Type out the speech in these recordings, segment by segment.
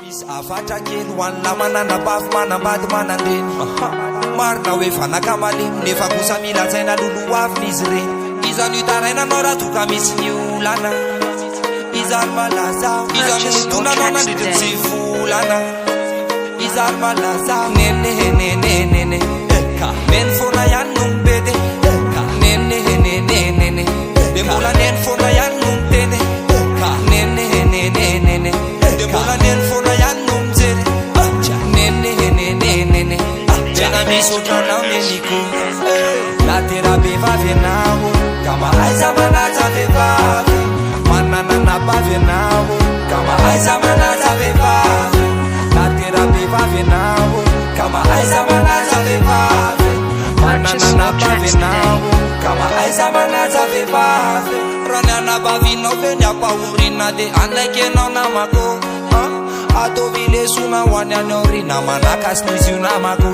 Misy afatra kely hoan'ny lamanana bavy manambady manandreny marina hoe fanaka malemy nefa kosa milatsaina lolo avy izy reny izany tarainanao raha toka misy ny olana izany malaza izany donanao nandritra tsy volana izany malaza nenenenenene neny foana ihany no mibedy nenenenenene de mbola neny foana ihany no miteny nenenenenene de mbola neny foana ihany no mijery nenenenenene tena misy ohatranao neniko na tera vehivavy anao ka mahaiza manaja vehivavy mananana bavy anao ka mahaiza manaja vehivavy na tera vehivavy anao ka mahaiza manaja vehivavy mananana bavy anao ka mahaiza manaja vehivavy raha ny anabavinao ve ny ampahorina de anaikenao namako ataovy lesona ho any any aorina manakasy n'izy io namako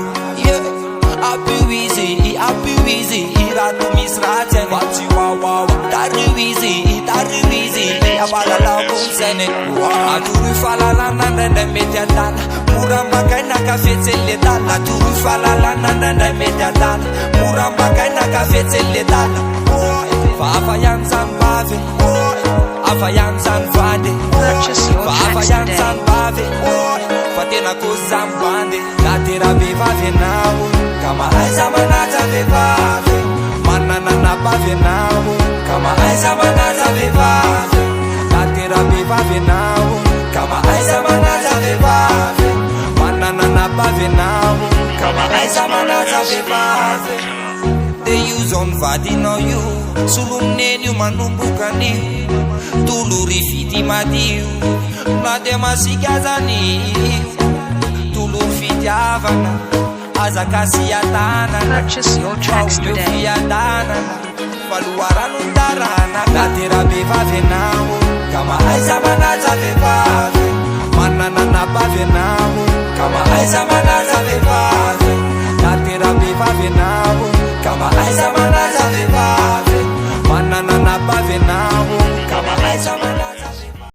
apio izy raha to misy ratsy any vatsy wawawa tario izy afalalako misainy atoroy fahalalana ndraindray mety atana mora mbakaina kafetsely tala atoroy fahalalana ndraindray mety atana mora mbakaina kafetsely tala fa afa ihany zany bavy afa ihany zany vady fa afa ihany zany bavy fa tena kozy zany bandy na tera vehivavy anao ka mahaiza manaja vehivavy mananana bavy anao ka mahaiza manaja vehivavy na tera vehivavy anao ka mahaiza manaja vehivavy mananana bavy anao ka mahaiza manaja vehivavy de io zao ny vadinao io solomineny io manombokany tolory vity madio na de masika zany tolory fitiavana azakasy atanana aomeo fiatanana faluarano tarana na tera vehivavy anao ka mahaiza manaja vehivavy mananana bavy anao ka mahaiza manaja vehivavy na tera vehivavy anao ka mahaiza